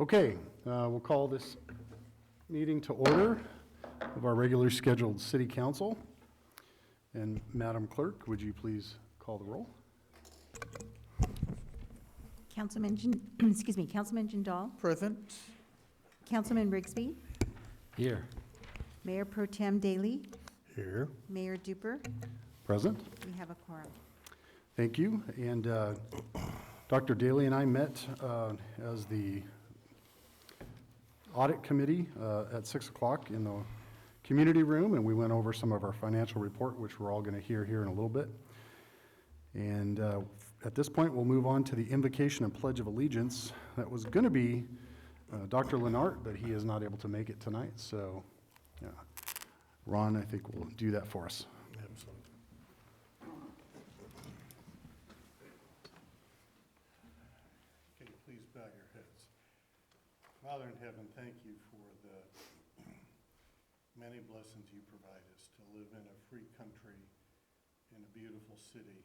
Okay, we'll call this meeting to order of our regularly scheduled city council. And Madam Clerk, would you please call the roll? Councilman Jindal, Present. Councilman Rigsby, Here. Mayor Pro Tem Daly, Here. Mayor Duper. Present. We have a quorum. Thank you. And Dr. Daly and I met as the audit committee at 6 o'clock in the community room, and we went over some of our financial report, which we're all going to hear here in a little bit. And at this point, we'll move on to the invocation and pledge of allegiance. That was going to be Dr. Lenart, but he is not able to make it tonight. So Ron, I think, will do that for us. Absolutely. Okay, please bow your heads. Father in heaven, thank you for the many blessings you provide us to live in a free country, in a beautiful city.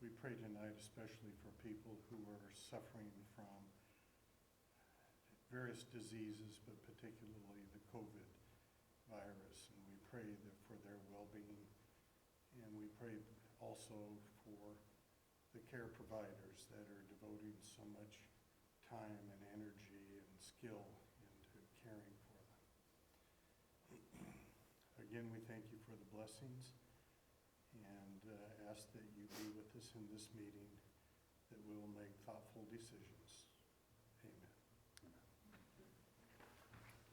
We pray tonight especially for people who are suffering from various diseases, but particularly the COVID virus. And we pray that for their well-being. And we pray also for the care providers that are devoting so much time and energy and skill into caring for them. Again, we thank you for the blessings and ask that you be with us in this meeting, that we will make thoughtful decisions. Amen.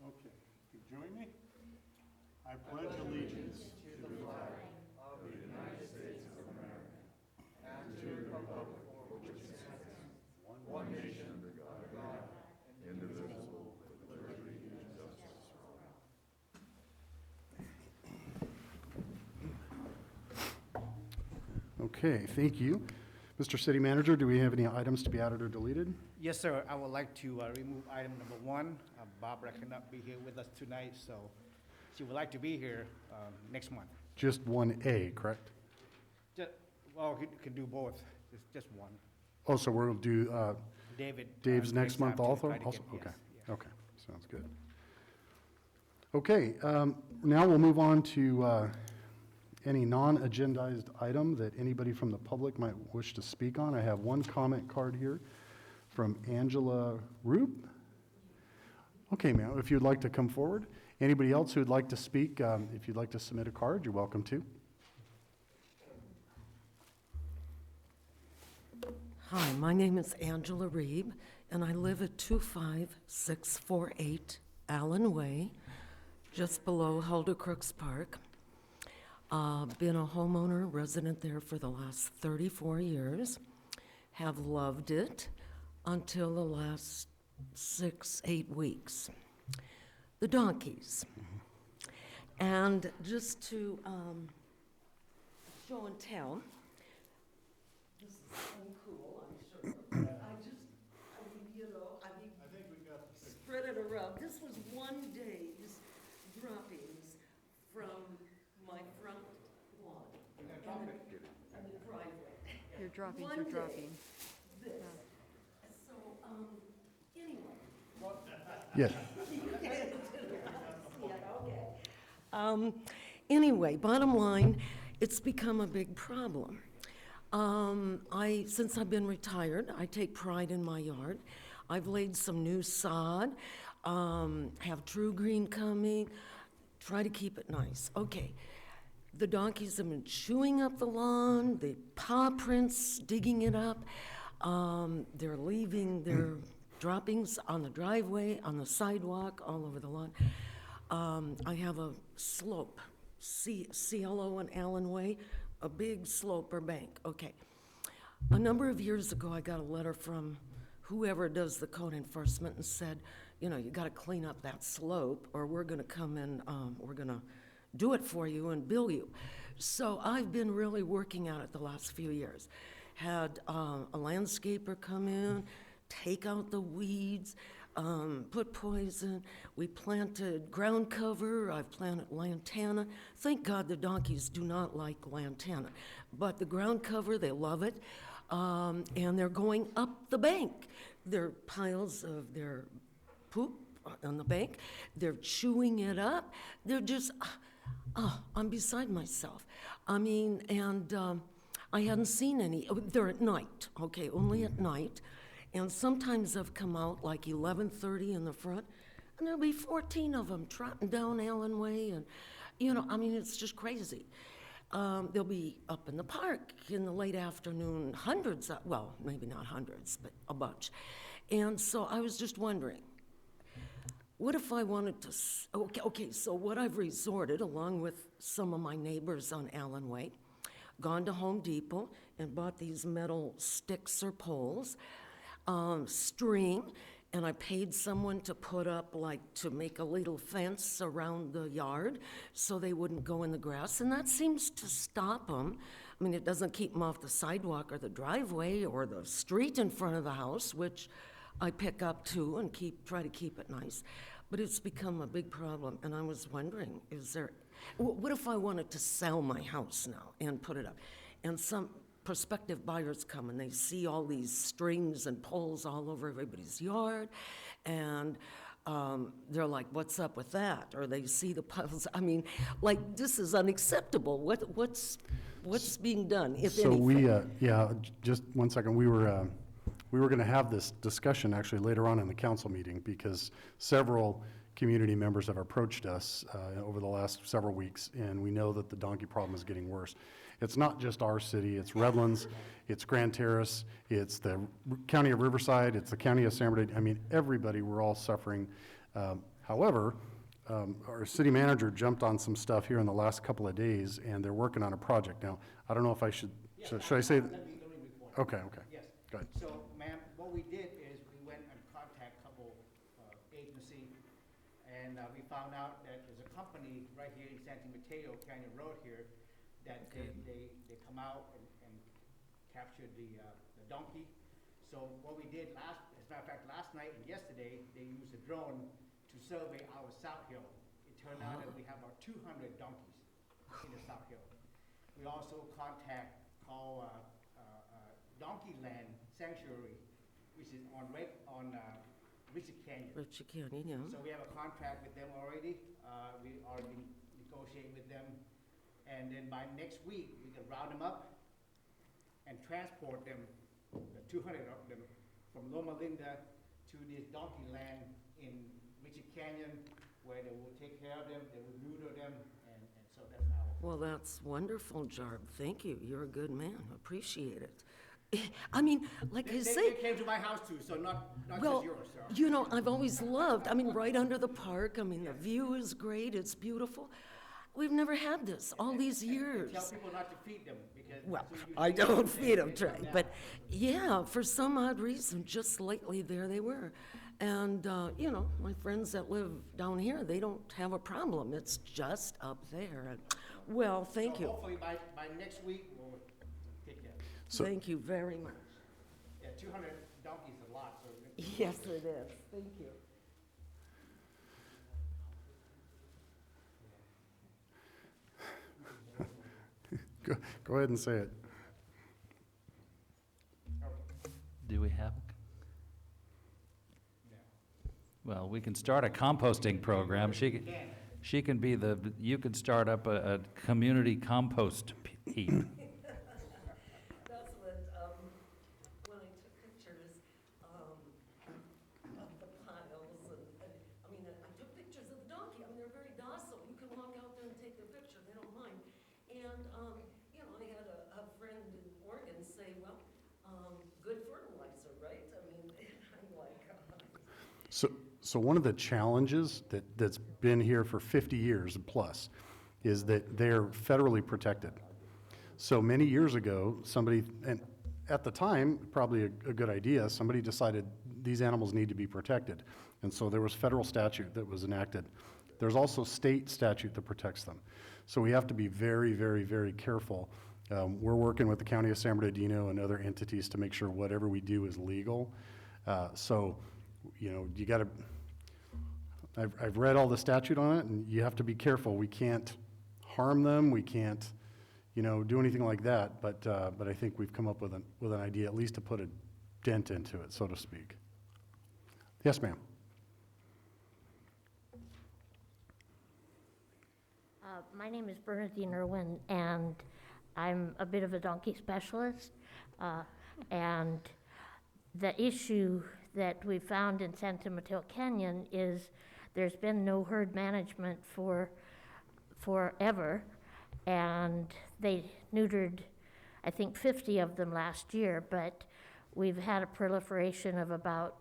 Okay, you join me? I pledge allegiance to the flag of the United States of America and to the republic for which it stands, one nation under God, indivisible, with liberty and justice for all. Okay, thank you. Mr. City Manager, do we have any items to be added or deleted? Yes, sir. I would like to remove item number 1. Barbara cannot be here with us tonight, so she would like to be here next month. Just 1A, correct? Well, he can do both. It's just one. Oh, so we'll do Dave's next month also? Okay. Okay, okay, sounds good. Okay, now we'll move on to any non-agendized item that anybody from the public might wish to speak on. I have one comment card here from Angela Roop. Okay, ma'am, if you'd like to come forward. Anybody else who would like to speak, if you'd like to submit a card, you're welcome to. Hi, my name is Angela Reeb, and I live at 25648 Allen Way, just below Hulda Crooks Park. Been a homeowner, resident there for the last 34 years. Have loved it until the last 6-8 weeks. The donkeys. And just to show and tell, this is uncool, I'm sure. I think we got the spread it around. This was one day's droppings from my front lawn and the driveway. Your droppings One are day, dropping. This. So, anyway. Yes. Anyway, bottom line, it's become a big problem. Since I've been retired, I take pride in my yard. I've laid some new sod, have True Green coming, try to keep it nice. Okay, the donkeys have been chewing up the lawn, the paw prints, digging it up. They're leaving their droppings on the driveway, on the sidewalk, all over the lawn. I have a slope, CLO and Allen Way, a big slope or bank. Okay. A number of years ago, I got a letter from whoever does the code enforcement and said, you know, you got to clean up that slope or we're going to come in, we're going to do it for you and bill you. So I've been really working at it the last few years. Had a landscaper come in, take out the weeds, put poison. We planted ground cover. I've planted lantana. Thank God the donkeys do not like lantana. But the ground cover, they love it. and they're going up the bank. There are piles of their poop on the bank. They're chewing it up. They're just, I'm beside myself. I mean, and I hadn't seen any. They're at night, okay, only at night. And sometimes I've come out like 11:30 in the front, and there'll be 14 of them trotting down Allen Way, and, you know, I mean, it's just crazy. They'll be up in the park in the late afternoon, hundreds, well, maybe not hundreds, but a bunch. And so I was just wondering, what if I wanted to, okay, so what I've resorted, along with some of my neighbors on Allen Way, gone to Home Depot and bought these metal sticks or poles, string, and I paid someone to put up, like, to make a little fence around the yard so they wouldn't go in the grass, and that seems to stop them. I mean, it doesn't keep them off the sidewalk or the driveway or the street in front of the house, which I pick up too and try to keep it nice. But it's become a big problem, and I was wondering, what if I wanted to sell my house now and put it up? And some prospective buyers come and they see all these strings and poles all over everybody's yard, and they're like, what's up with that? Or they see the piles. I mean, like, this is unacceptable. What's being done, if So anything? just 1 second. We were going to have this discussion actually later on in the council meeting, because several community members have approached us over the last several weeks, and we know that the donkey problem is getting worse. It's not just our city, it's Redlands, it's Grand Terrace, it's the county of Riverside, it's the county of San Bernardino. I mean, everybody, we're all suffering. However, our city manager jumped on some stuff here in the last couple of days, and they're working on a project. Now, I don't know if I should, should I say? Let me report. Okay. Yes. Go ahead. So, ma'am, what we did is we went and contacted a couple agency, and we found out that there's a company right here in Santa Mateo Canyon Road here, that they come out and capture the donkey. So what we did as a matter of fact, last night and yesterday, they used a drone to survey our South Hill. It turned out that we have about 200 donkeys in the South Hill. We also call Donkey Land Sanctuary, which is on Richard Canyon. Richard County, yeah. So we have a contract with them already. We are negotiating with them. And then by next week, we can round them up and transport them, the 200 of them, from Loma Linda to this donkey land in Richard Canyon, where they will take care of them, they will neuter them, and so that's how. Well, that's wonderful, Jarb. Thank you. You're a good man. Appreciate it. I mean, like I say, They came to my house too, so not well, just yours, sir. you know, I've always loved, I mean, right under the park. I mean, the view is great. It's beautiful. We've never had this all these years. Tell people not to feed them, because. Well, as soon as you I feed them, don't feed them, they Trey, come down. but yeah, for some odd reason, just lately, there they were. And, you know, my friends that live down here, they don't have a problem. It's just up there. And, well, thank So you. hopefully by next week, we'll take care of it. So- Thank you very much. Yeah, 200 donkeys is a lot, so. Yes, it is. Thank you. Go ahead and say it. Do we have? Well, we can start a composting program. She can be you could start up a community compost heap. That's what, when I took pictures, of the piles and, I mean, I took pictures of the donkey. I mean, they're very docile. You can walk out there and take their picture. They don't mind. And, you know, I had a friend in Oregon say, well, good fertilizer, right? I mean, I'm like, So one of the challenges that's been here for 50 years plus is that they're federally protected. So many years ago, somebody, and at the time, probably a good idea, somebody decided these animals need to be protected. And so there was federal statute that was enacted. There's also state statute that protects them. So we have to be very, very, very careful. We're working with the County of San Bernardino and other entities to make sure whatever we do is legal. So, you know, you gotta, I've read all the statute on it, and you have to be careful. We can't harm them, we can't, do anything like that, but I think we've come up with an idea, at least to put a dent into it, so to speak. Yes, ma'am. My name is Bernadine Irwin, and I'm a bit of a donkey specialist. And the issue that we found in Santa Mateo Canyon is there's been no herd management for forever, and they neutered, I think, 50 of them last year, but we've had a proliferation of about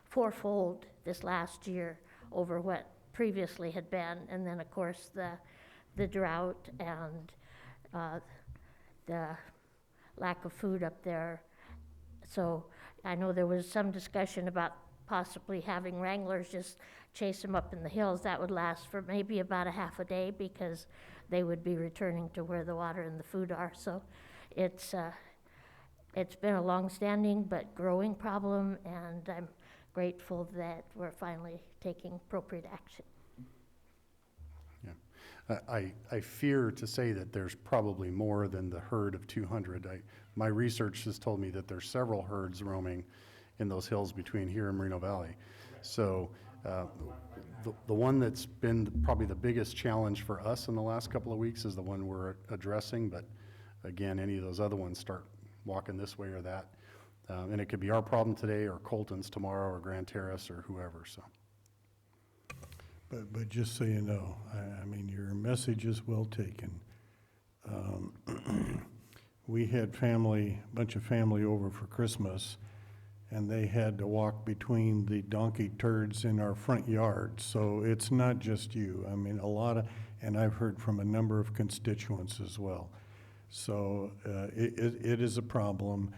fourfold this last year over what previously had been, and then, of course, the drought and the lack of food up there. So I know there was some discussion about possibly having wranglers just chase them up in the hills. That would last for maybe about a half a day because they would be returning to where the water and the food are. So it's been a long-standing but growing problem, and I'm grateful that we're finally taking appropriate action. I fear to say that there's probably more than the herd of 200. My research has told me that there's several herds roaming in those hills between here and Moreno Valley. So the one that's been probably the biggest challenge for us in the last couple of weeks is the one we're addressing, but again, any of those other ones start walking this way or that. And it could be our problem today or Colton's tomorrow or Grand Terrace or whoever, so. But just so you know, I mean, your message is well taken. We had a bunch of family over for Christmas, and they had to walk between the donkey turds in our front yard. So it's not just you. I mean, and I've heard from a number of constituents as well. So it is a problem.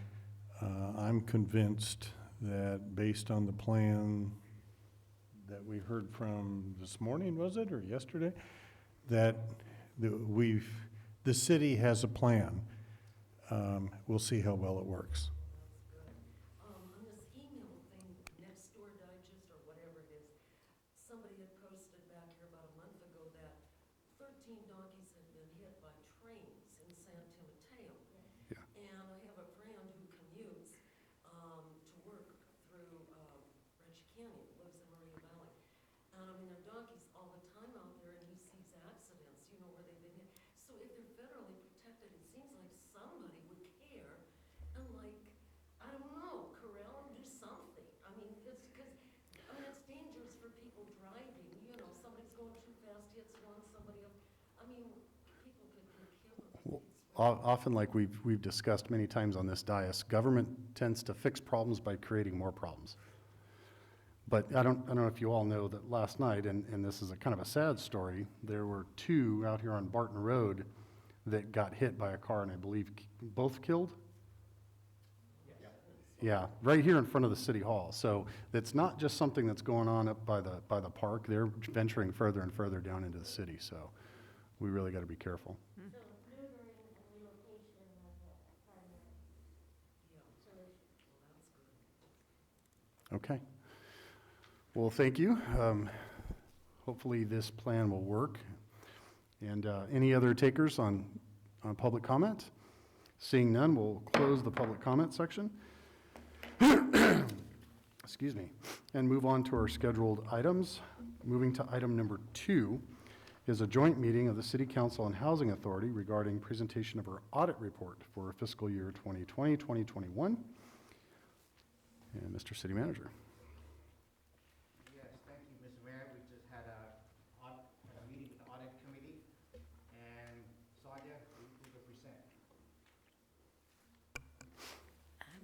I'm convinced that based on the plan that we heard from this morning, was it, or yesterday, that the city has a plan. We'll see how well it works. On this email thing, Next Door Digest or whatever it is, somebody had posted back here about a month ago that 13 donkeys had been hit by trains in Santa Mateo. Yeah. And I have a friend who commutes to work through Ranch Canyon, lives in Moreno Valley. And I mean, there are donkeys all the time out there, and he sees accidents, where they've been hit. So if they're federally protected, it seems like somebody would care and I don't know, corral and do something. I mean, it's dangerous for people driving, somebody's going too fast, hits somebody else. I mean, people could get killed. Often, like we've discussed many times on this dais, government tends to fix problems by creating more problems. But I don't know if you all know that last night, and this is a kind of a sad story, there were 2 out here on Barton Road that got hit by a car, and I believe both killed? Yeah, right here in front of the city hall. So it's not just something that's going on up by the park. They're venturing further and further down into the city. So we really got to be careful. So neutering and relocation of the primary solution. Okay. Well, thank you. Hopefully this plan will work. And any other takers on public comment? Seeing none, we'll close the public comment section. Excuse me. And move on to our scheduled items. Moving to item number 2 is a joint meeting of the City Council and Housing Authority regarding presentation of our audit report for fiscal year 2020-2021. And Mr. City Manager. Yes, thank you, Mr. Mayor. We just had a meeting with the audit committee, and Sonia, you will present.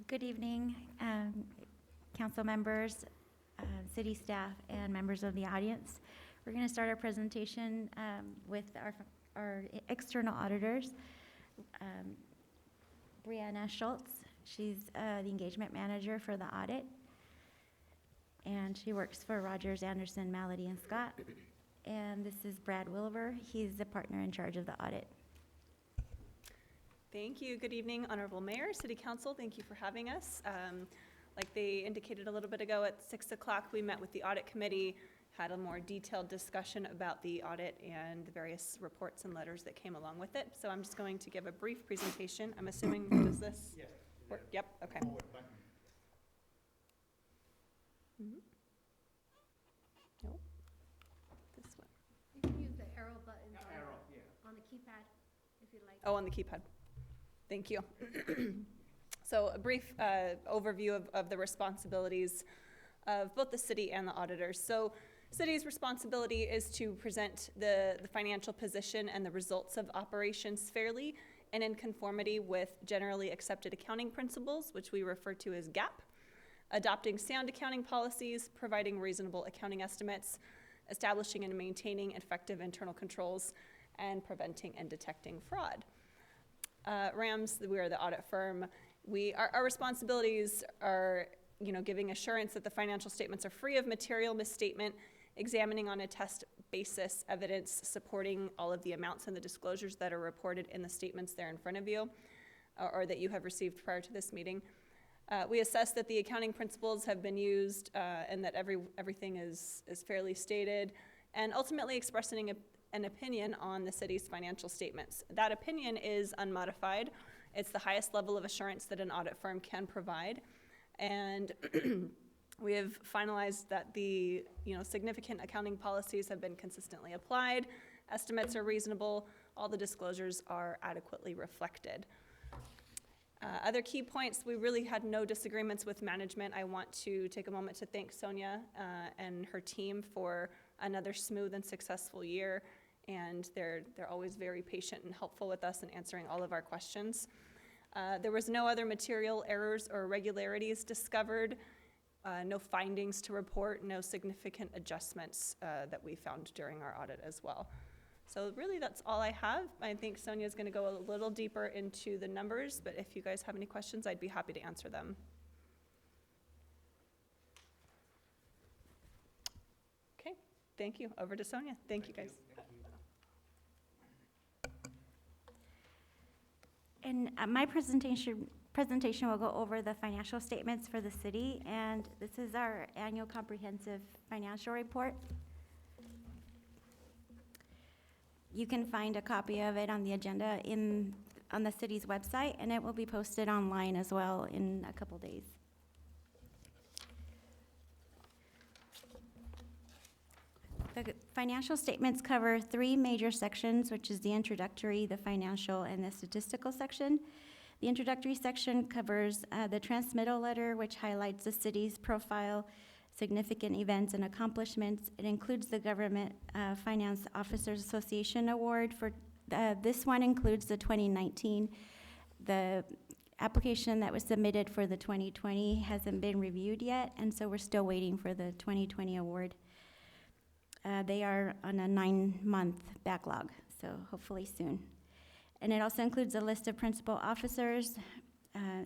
Good evening, council members, city staff, and members of the audience. We're going to start our presentation with our external auditors. Brianna Schultz, she's the engagement manager for the audit, and she works for Rogers, Anderson, Malady, and Scott. And this is Brad Williver. He's the partner in charge of the audit. Thank you. Good evening, Honorable Mayor, City Council. Thank you for having us. Like they indicated a little bit ago, at 6 o'clock, we met with the Audit Committee, had a more detailed discussion about the audit and the various reports and letters that came along with it. So I'm just going to give a brief presentation. I'm assuming, does this Yes. work? Yep, okay. Forward button. Mhm. Nope. This one. You can use the arrow buttons Arrow, yeah. on the keypad if you like. Oh, on the keypad. Thank you. So a brief overview of the responsibilities of both the city and the auditors. So city's responsibility is to present the financial position and the results of operations fairly and in conformity with generally accepted accounting principles, which we refer to as GAAP, adopting sound accounting policies, providing reasonable accounting estimates, establishing and maintaining effective internal controls, and preventing and detecting fraud. RAMS, we are the audit firm. Our responsibilities are, giving assurance that the financial statements are free of material misstatement, examining on a test basis evidence supporting all of the amounts and the disclosures that are reported in the statements there in front of you, or that you have received prior to this meeting. We assess that the accounting principles have been used and that everything is fairly stated, and ultimately expressing an opinion on the city's financial statements. That opinion is unmodified. It's the highest level of assurance that an audit firm can provide. And we have finalized that the significant accounting policies have been consistently applied, estimates are reasonable, all the disclosures are adequately reflected. Other key points, we really had no disagreements with management. I want to take a moment to thank Sonia and her team for another smooth and successful year, and they're always very patient and helpful with us in answering all of our questions. There was no other material errors or irregularities discovered, no findings to report, no significant adjustments that we found during our audit as well. So really, that's all I have. I think Sonia's going to go a little deeper into the numbers, but if you guys have any questions, I'd be happy to answer them. Okay, thank you. Over to Sonia. Thank you, guys. And my presentation will go over the financial statements for the city, and this is our annual comprehensive financial report. You can find a copy of it on the agenda on the city's website, and it will be posted online as well in a couple days. The financial statements cover 3 major sections, which is the introductory, the financial, and the statistical section. The introductory section covers the transmittal letter, which highlights the city's profile, significant events and accomplishments. It includes the Government Finance Officers Association Award. This one includes the 2019. The application that was submitted for the 2020 hasn't been reviewed yet, and so we're still waiting for the 2020 award. They are on a 9-month backlog, so hopefully soon. And it also includes a list of principal officers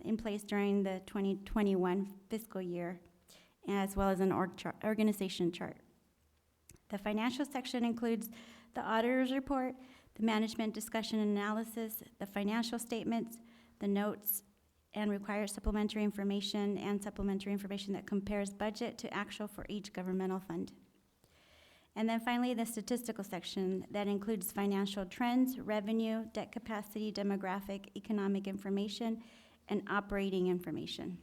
in place during the 2021 fiscal year, as well as an organization chart. The financial section includes the auditor's report, the management discussion and analysis, the financial statements, the notes, and requires supplementary information that compares budget to actual for each governmental fund. And then finally, the statistical section that includes financial trends, revenue, debt capacity, demographic, economic information, and operating information.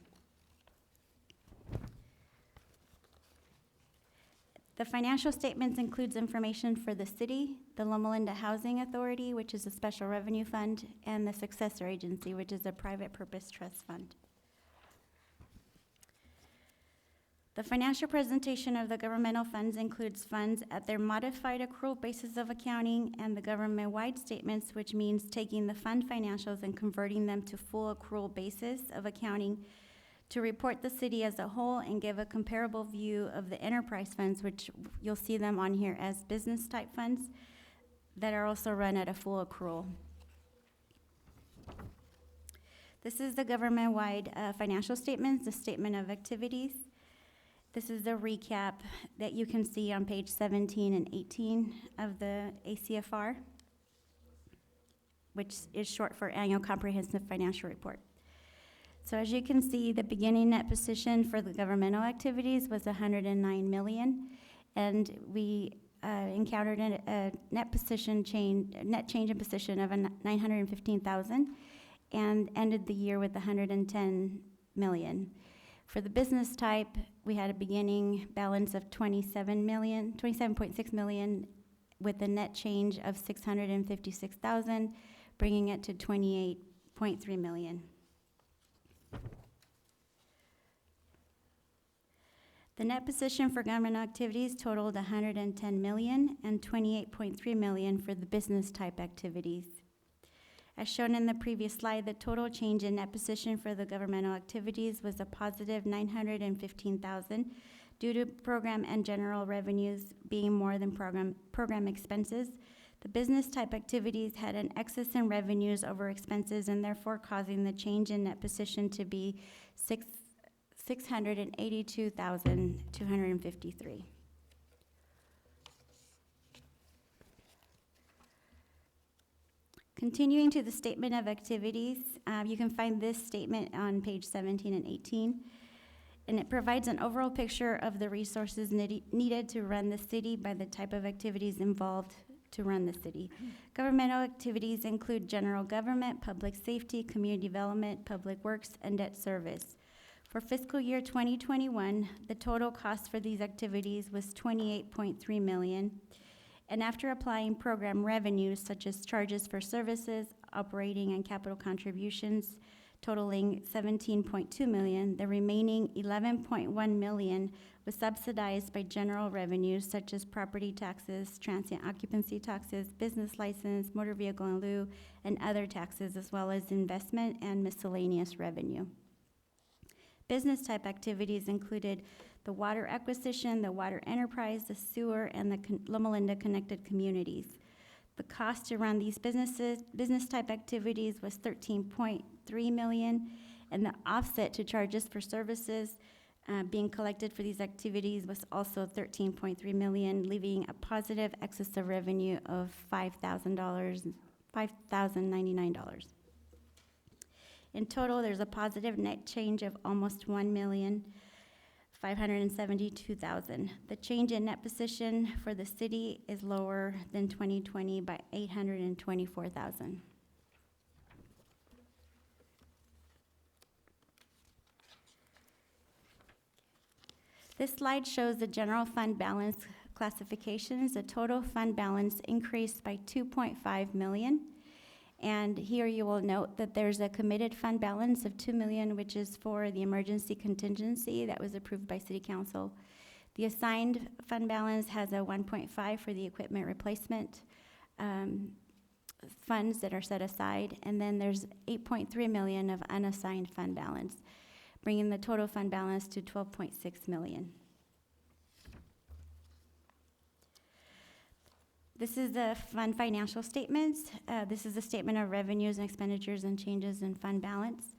The financial statements includes information for the city, the Loma Linda Housing Authority, which is a special revenue fund, and the successor agency, which is a private purpose trust fund. The financial presentation of the governmental funds includes funds at their modified accrual basis of accounting and the government-wide statements, which means taking the fund financials and converting them to full accrual basis of accounting to report the city as a whole and give a comparable view of the enterprise funds, which you'll see them on here as business-type funds that are also run at a full accrual. This is the government-wide financial statements, the statement of activities. This is the recap that you can see on page 17 and 18 of the ACFR, which is short for Annual Comprehensive Financial Report. So as you can see, the beginning net position for the governmental activities was $109 million, And we encountered a net change in position of 915,000 and ended the year with 110 million. For the business type, we had a beginning balance of 27.6 million with a net change of 656,000, bringing it to 28.3 million. The net position for government activities totaled 110 million and 28.3 million for the business type activities. As shown in the previous slide, the total change in net position for the governmental activities was a positive 915,000 due to program and general revenues being more than program expenses. The business type activities had an excess in revenues over expenses and therefore causing the change in net position to be 682,253. Continuing to the statement of activities, you can find this statement on page 17 and 18, and it provides an overall picture of the resources needed to run the city by the type of activities involved to run the city. Governmental activities include general government, public safety, community development, public works, and debt service. For fiscal year 2021, the total cost for these activities was 28.3 million. And after applying program revenues such as charges for services, operating and capital contributions totaling 17.2 million, the remaining 11.1 million was subsidized by general revenues such as property taxes, transient occupancy taxes, business license, motor vehicle in lieu, and other taxes, as well as investment and miscellaneous revenue. Business type activities included the water acquisition, the water enterprise, the sewer, and the Loma Linda connected communities. The cost to run these business type activities was 13.3 million, and the offset to charges for services being collected for these activities was also 13.3 million, leaving a positive excess of revenue of $5,099. In total, there's a positive net change of almost 1,572,000. The change in net position for the city is lower than 2020 by 824,000. This slide shows the general fund balance classifications. The total fund balance increased by 2.5 million. And here you will note that there's a committed fund balance of 2 million, which is for the emergency contingency that was approved by City Council. The assigned fund balance has a 1.5 for the equipment replacement funds that are set aside, and then there's 8.3 million of unassigned fund balance, bringing the total fund balance to 12.6 million. This is the fund financial statements. This is a statement of revenues and expenditures and changes in fund balance.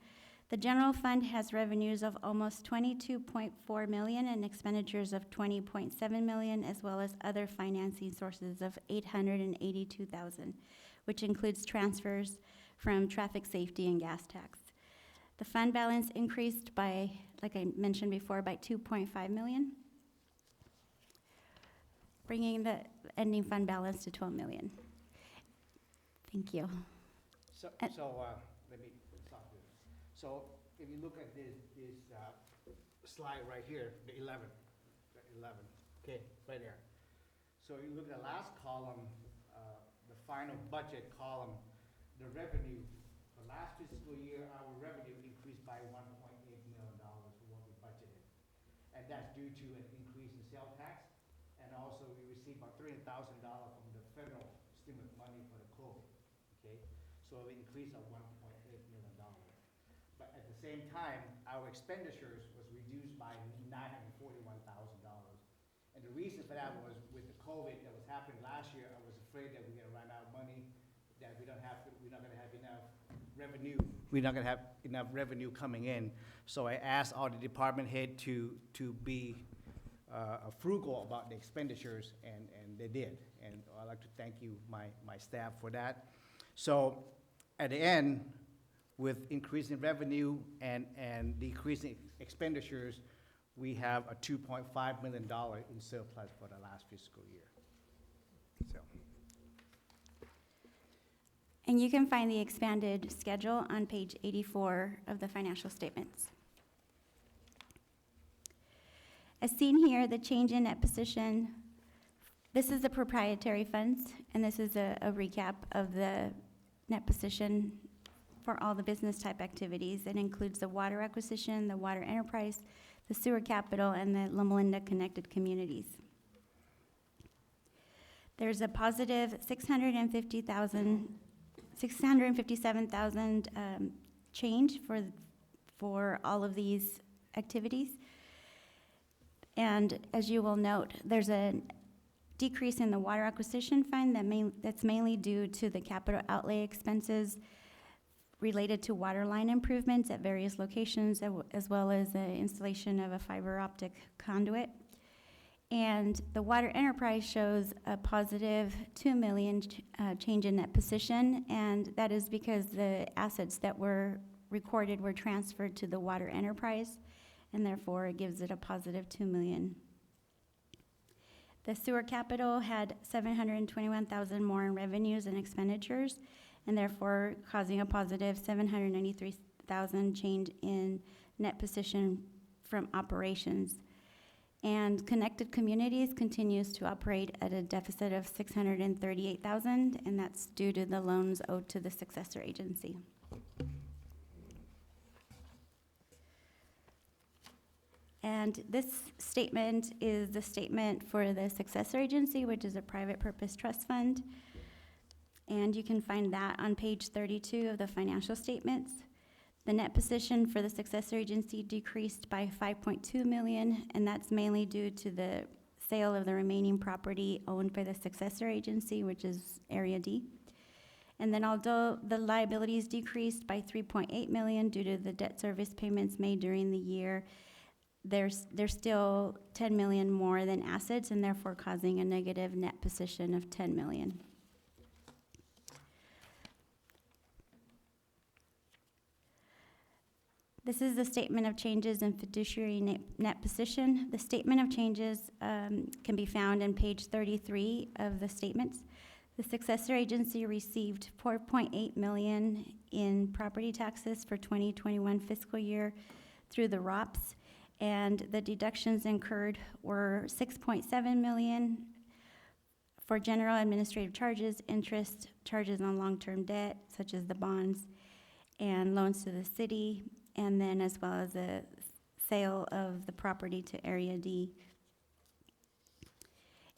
The general fund has revenues of almost 22.4 million and expenditures of 20.7 million, as well as other financing sources of 882,000, which includes transfers from traffic safety and gas tax. The fund balance increased by, like I mentioned before, by 2.5 million, bringing the ending fund balance to 12 million. Thank you. So, let me stop here. So if you look at this slide right here, the 11, okay, right there. So you look at the last column, the final budget column, the revenue, the last fiscal year, our revenue increased by $1.8 million from what we budgeted. And that's due to an increase in sales tax. And also, we received about $300,000 from the federal stimulus money for the COVID, okay? So an increase of $1.8 million. But at the same time, our expenditures was reduced by $941,000. And the reason for that was with the COVID that was happening last year, I was afraid that we're gonna run out of money, that we're not gonna have enough revenue. We're not gonna have enough revenue coming in. So I asked all the department head to be frugal about the expenditures, and they did. And I'd like to thank you, my staff, for that. So at the end, with increasing revenue and decreasing expenditures, we have a $2.5 million in surplus for the last fiscal year. So, And you can find the expanded schedule on page 84 of the financial statements. As seen here, the change in net position, this is the proprietary funds, and this is a recap of the net position for all the business type activities. It includes the water acquisition, the water enterprise, the sewer capital, and the Loma Linda connected communities. There's a positive 657,000 change for all of these activities. And as you will note, there's a decrease in the water acquisition fund that's mainly due to the capital outlay expenses related to water line improvements at various locations, as well as the installation of a fiber optic conduit. And the water enterprise shows a positive 2 million change in net position, and that is because the assets that were recorded were transferred to the water enterprise, and therefore it gives it a positive 2 million. The sewer capital had 721,000 more in revenues and expenditures, and therefore causing a positive 793,000 change in net position from operations. And connected communities continues to operate at a deficit of 638,000, and that's due to the loans owed to the successor agency. And this statement is the statement for the successor agency, which is a private purpose trust fund. And you can find that on page 32 of the financial statements. The net position for the successor agency decreased by 5.2 million, and that's mainly due to the sale of the remaining property owned by the successor agency, which is Area D. And then although the liabilities decreased by 3.8 million due to the debt service payments made during the year, there's still 10 million more than assets, and therefore causing a negative net position of 10 million. This is the statement of changes in fiduciary net position. The statement of changes can be found in page 33 of the statements. The successor agency received 4.8 million in property taxes for 2021 fiscal year through the ROPS, and the deductions incurred were 6.7 million for general administrative charges, interest, charges on long-term debt, such as the bonds, and loans to the city, and then as well as the sale of the property to Area D.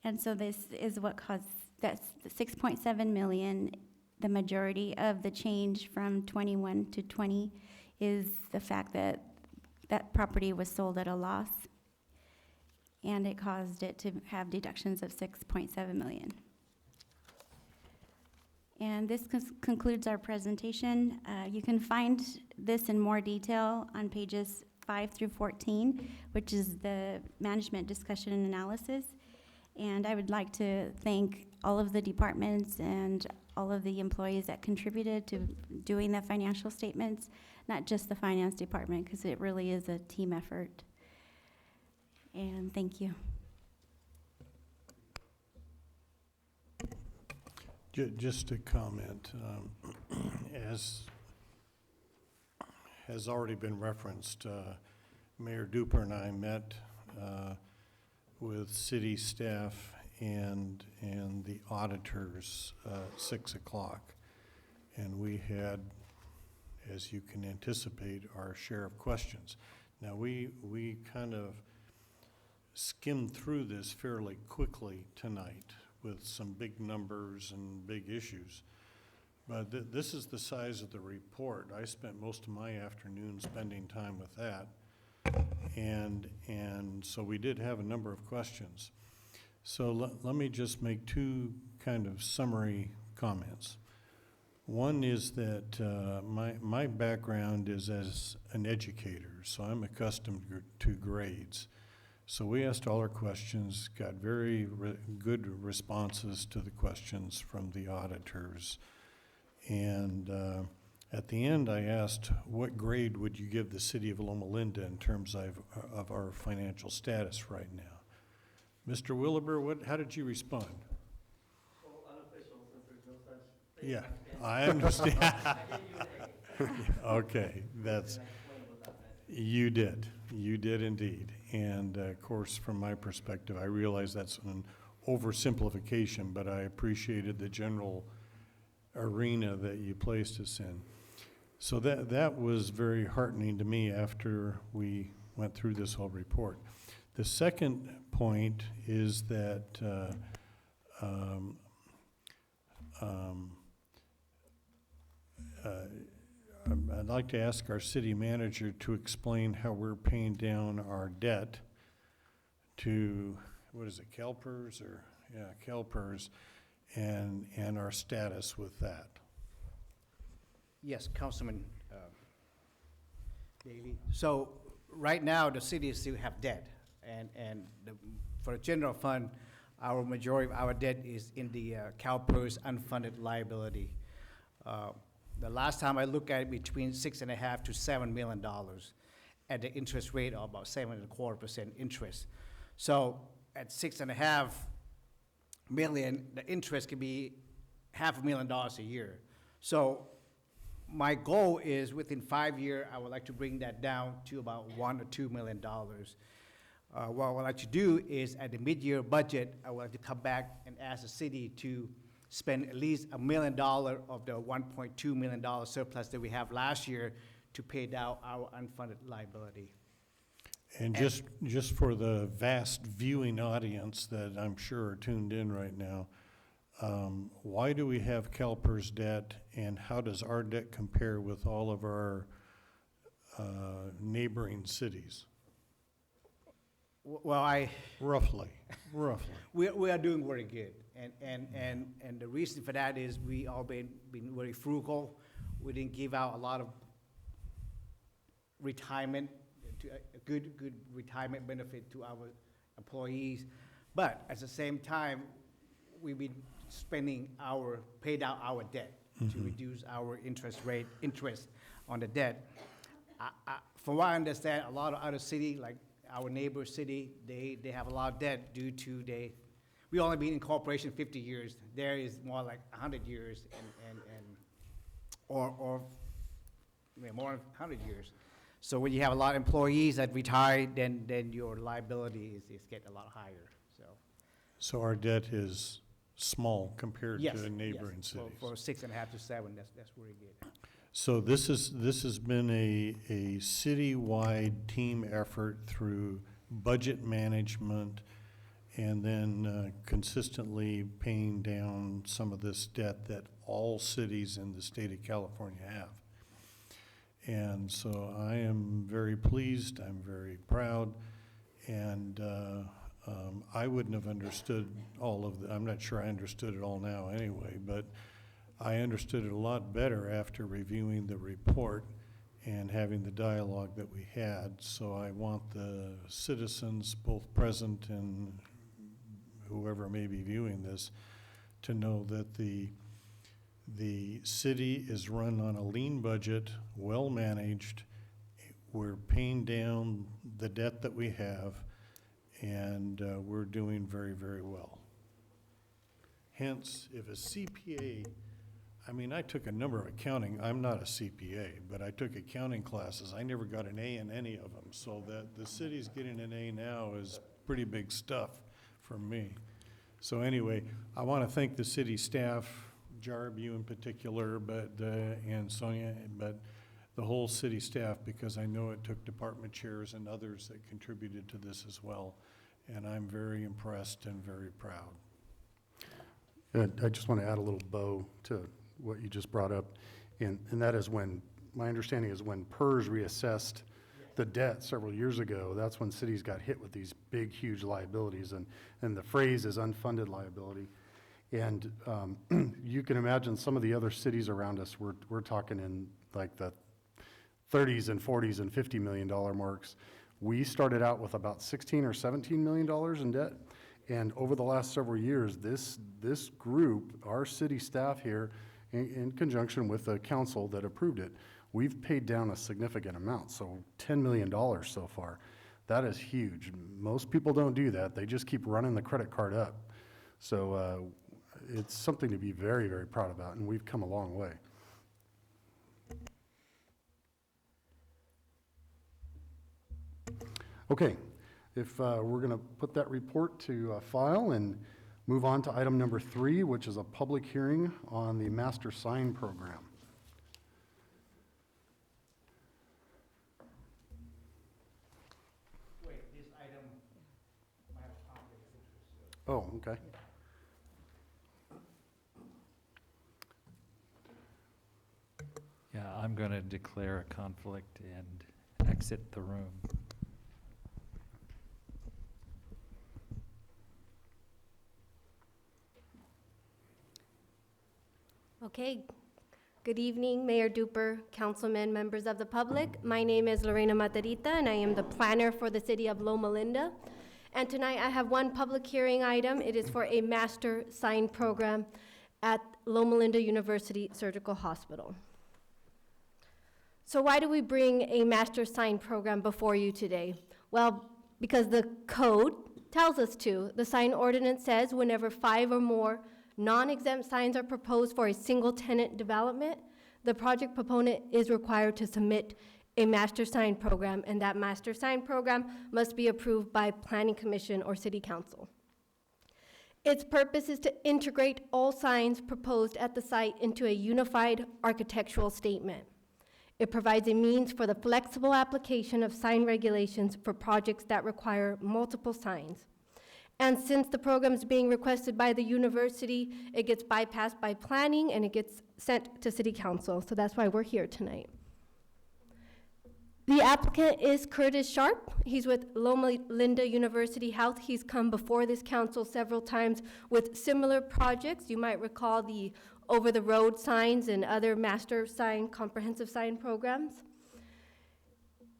And so this is what caused, that's 6.7 million. The majority of the change from 21 to 20 is the fact that that property was sold at a loss, and it caused it to have deductions of 6.7 million. And this concludes our presentation. You can find this in more detail on pages 5 through 14, which is the management discussion and analysis. And I would like to thank all of the departments and all of the employees that contributed to doing the financial statements, not just the finance department, because it really is a team effort. And thank you. Just a comment, as has already been referenced, Mayor Duper and I met with city staff and the auditors 6 o'clock, and we had, as you can anticipate, our share of questions. Now we kind of skimmed through this fairly quickly tonight with some big numbers and big issues. But this is the size of the report. I spent most of my afternoon spending time with that. And so we did have a number of questions. So let me just make two kind of summary comments. One is that my background is as an educator, so I'm accustomed to grades. So we asked all our questions, got very good responses to the questions from the auditors. And At the end, I asked, what grade would you give the city of Loma Linda in terms of our financial status right now? Mr. Williber, how did you respond? Yeah, I understand. Okay, you did indeed. And of course, from my perspective, I realize that's an oversimplification, but I appreciated the general arena that you placed us in. So that was very heartening to me after we went through this whole report. The second point is that I'd like to ask our city manager to explain how we're paying down our debt to, what is it, CalPERS or, yeah, CalPERS, and our status with that. Yes, Councilman Daly. So right now, the city still have debt, and for the general fund, our majority of our debt is in the CalPERS unfunded liability. The last time I looked at it, between $6.5 to $7 million at the interest rate of about 7.25% interest. So at $6.5 million, the interest could be $500,000 a year. So my goal is within 5 years, I would like to bring that down to about $1 or $2 million. What I would like to do is at the mid-year budget, I would like to come back and ask the city to spend at least $1 million of the $1.2 million surplus that we have last year to pay down our unfunded liability. And just for the vast viewing audience that I'm sure are tuned in right now, why do we have CalPERS debt, and how does our debt compare with all of our neighboring cities? Well, Roughly. we are doing very good, and the reason for that is we all been very frugal. We didn't give out a lot of retirement, a good retirement benefit to our employees, but at the same time, we've been paid out our debt to reduce our interest on the debt. From what I understand, a lot of other cities, like our neighbor city, they have a lot of debt due to we only been in corporation 50 years. There is more like 100 years or more than 100 years. So when you have a lot of employees that retire, then your liability is get a lot higher. So our debt is small compared Yes, to the neighboring yes. cities. For 6.5 to 7, that's very good. So this has been a citywide team effort through budget management and then consistently paying down some of this debt that all cities in the state of California have. And so I am very pleased, I'm very proud, and I wouldn't have understood I'm not sure I understood it all now anyway, but I understood it a lot better after reviewing the report and having the dialogue that we had. So I want the citizens, both present and whoever may be viewing this, to know that the city is run on a lean budget, well managed. We're paying down the debt that we have, and we're doing very, very well. Hence, if a CPA, I took a number of accounting, I'm not a CPA, but I took accounting classes. I never got an A in any of them, so that the city's getting an A now is pretty big stuff for me. So anyway, I want to thank the city staff, Jarb, you in particular, and Sonia, but the whole city staff, because I know it took department chairs and others that contributed to this as well. And I'm very impressed and very proud. I just want to add a little bow to what you just brought up, and that is my understanding is when PERS reassessed the debt several years ago, that's when cities got hit with these big, huge liabilities, and the phrase is unfunded liability. And you can imagine some of the other cities around us, we're talking in like the 30s and 40s and $50 million marks. We started out with about $16 or $17 million in debt. And over the last several years, this group, our city staff here in conjunction with the council that approved it. We've paid down a significant amount, so $10 million so far. That is huge. Most people don't do that. They just keep running the credit card up. So it's something to be very, very proud about, and we've come a long way. Okay, if we're going to put that report to file and move on to item number 3, which is a public hearing on the master sign program. Wait, this item might have a conflict of interest. Oh, okay. Yeah, I'm going to declare a conflict and exit the room. Okay. Good evening, Mayor Duper, councilmen, members of the public. My name is Lorena Matarita, and I am the planner for the city of Loma Linda. And tonight I have one public hearing item. It is for a master sign program at Loma Linda University Surgical Hospital. So why do we bring a master sign program before you today? Well, because the code tells us to. The sign ordinance says whenever 5 or more non-exempt signs are proposed for a single-tenant development, the project proponent is required to submit a master sign program, and that master sign program must be approved by Planning Commission or City Council. Its purpose is to integrate all signs proposed at the site into a unified architectural statement. It provides a means for the flexible application of sign regulations for projects that require multiple signs. And since the program is being requested by the university, it gets bypassed by planning and it gets sent to City Council. So that's why we're here tonight. The applicant is Curtis Sharp. He's with Loma Linda University Health. He's come before this council several times with similar projects. You might recall the over-the-road signs and other master sign, comprehensive sign programs.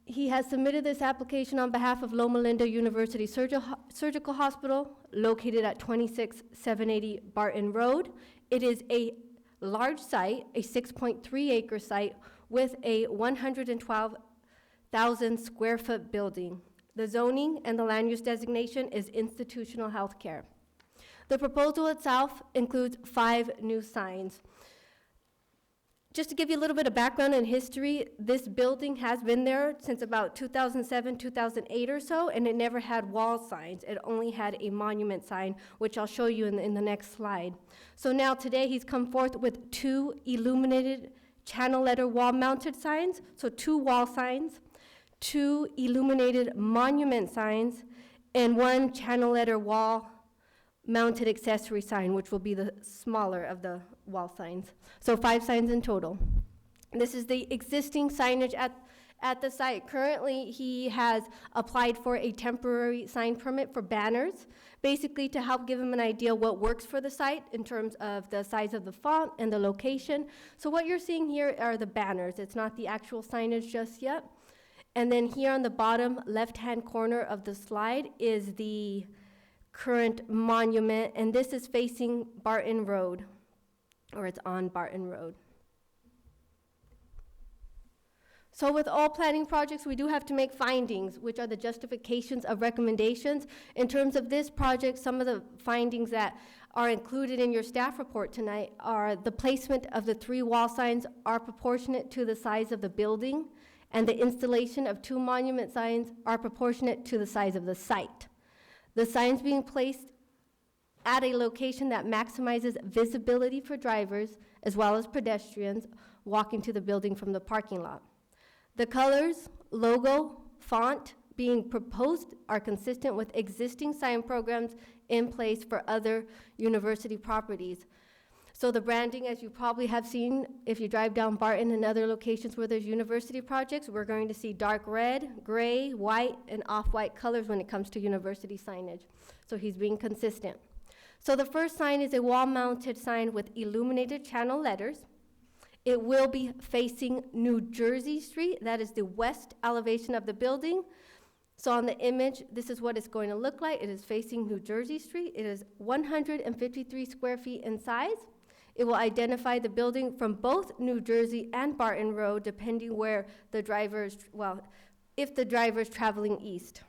He has submitted this application on behalf of Loma Linda University Surgical Hospital, located at 26780 Barton Road. It is a large site, a 6.3 acre site with a 112,000 square foot building. The zoning and the land use designation is institutional health care. The proposal itself includes 5 new signs. Just to give you a little bit of background and history, this building has been there since about 2007, 2008 or so, and it never had wall signs. It only had a monument sign, which I'll show you in the next slide. So now today he's come forth with 2 illuminated channel letter wall-mounted signs, so 2 wall signs, 2 illuminated monument signs, and 1 channel letter wall-mounted accessory sign, which will be the smaller of the wall signs. So 5 signs in total. This is the existing signage at the site. Currently, he has applied for a temporary sign permit for banners, basically to help give him an idea what works for the site in terms of the size of the font and the location. So what you're seeing here are the banners. It's not the actual signage just yet. And then here on the bottom left-hand corner of the slide is the current monument, and this is facing Barton Road, or it's on Barton Road. So with all planning projects, we do have to make findings, which are the justifications of recommendations. In terms of this project, some of the findings that are included in your staff report tonight are the placement of the 3 wall signs are proportionate to the size of the building, and the installation of 2 monument signs are proportionate to the size of the site. The signs being placed at a location that maximizes visibility for drivers as well as pedestrians walking to the building from the parking lot. The colors, logo, font being proposed are consistent with existing sign programs in place for other university properties. So the branding, as you probably have seen, if you drive down Barton and other locations where there's university projects, we're going to see dark red, gray, white, and off-white colors when it comes to university signage. So he's being consistent. So the first sign is a wall-mounted sign with illuminated channel letters. It will be facing New Jersey Street. That is the west elevation of the building. So on the image, this is what it's going to look like. It is facing New Jersey Street. It is 153 square feet in size. It will identify the building from both New Jersey and Barton Road, depending where the driver's, well, if the driver's traveling east.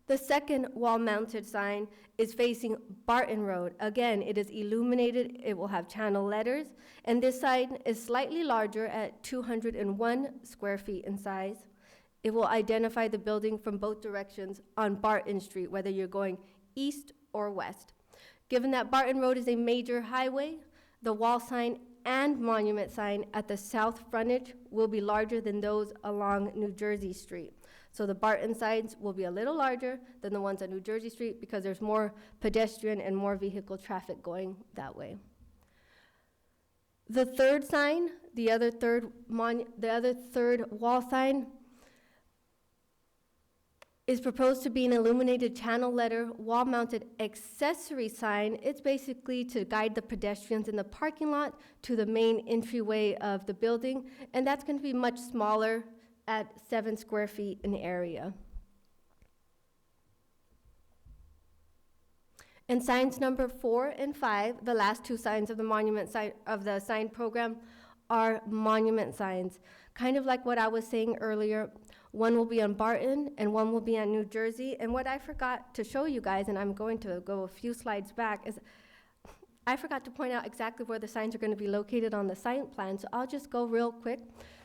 The second wall-mounted sign is facing Barton Road. Again, it is illuminated, it will have channel letters, and this sign is slightly larger at 201 square feet in size. It will identify the building from both directions on Barton Street, whether you're going east or west. Given that Barton Road is a major highway, the wall sign and monument sign at the south frontage will be larger than those along New Jersey Street. So the Barton signs will be a little larger than the ones on New Jersey Street because there's more pedestrian and more vehicle traffic going that way. The third sign, the other third wall sign, is proposed to be an illuminated channel letter wall-mounted accessory sign. It's basically to guide the pedestrians in the parking lot to the main entryway of the building, and that's going to be much smaller at 7 square feet in area. And signs number 4 and 5, the last two signs of the monument sign of the sign program, are monument signs. Kind of like what I was saying earlier, one will be on Barton and one will be on New Jersey. And what I forgot to show you guys, and I'm going to go a few slides back, is I forgot to point out exactly where the signs are going to be located on the sign plan, so I'll just go real quick.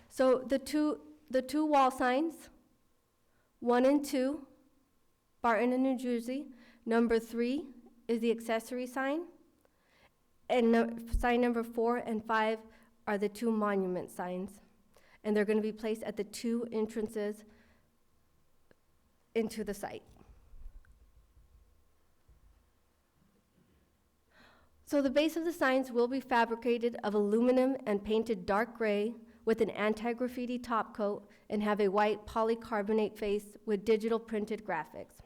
So the two wall signs, 1 and 2, Barton and New Jersey. Number 3 is the accessory sign. And sign number 4 and 5 are the 2 monument signs. And they're going to be placed at the 2 entrances into the site. So the base of the signs will be fabricated of aluminum and painted dark gray with an anti-graffiti top coat and have a white polycarbonate face with digital printed graphics.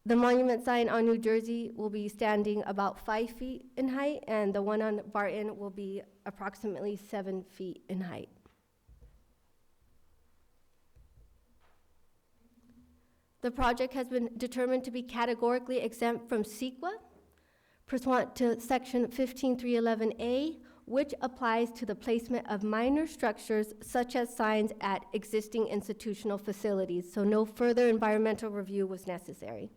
The monument sign on New Jersey will be standing about 5 feet in height, and the one on Barton will be approximately 7 feet in height. The project has been determined to be categorically exempt from CEQA pursuant to Section 15311A, which applies to the placement of minor structures such as signs at existing institutional facilities, so no further environmental review was necessary.